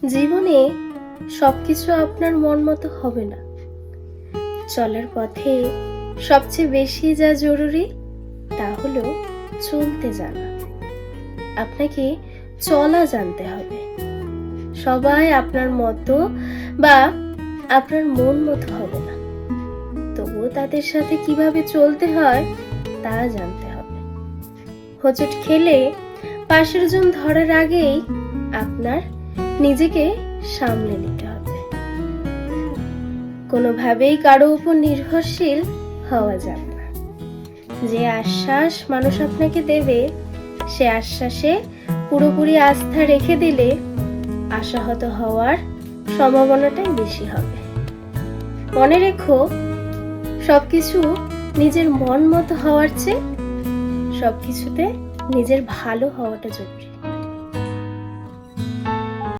জীবনে সবকিছু আপনার মন মতো হবে না। চলার পথে সবচেয়ে বেশি যা জরুরি তা হলো চলতে জানা। আপনাকে চলা জানতে হবে। সবাই আপনার মতো বা আপনার মন মতো হবে না, তবুও তাদের সাথে কিভাবে চলতে হয় তা জানতে হবে। হোঁচট খেলে পাশের জন ধরার আগেই আপনার নিজেকে সামলে নিতে হবে। কোনোভাবেই কারো উপর নির্ভরশীল হওয়া যাবে না। যে আশ্বাস মানুষ আপনাকে দেবে সে আশ্বাসে পুরোপুরি আস্থা রেখে দিলে আশাহত হওয়ার সম্ভাবনাটাই বেশি হবে। মনে রেখো, সবকিছু নিজের মন মতো হওয়ার চেয়ে সবকিছুতে নিজের ভালো হওয়াটা জরুরি।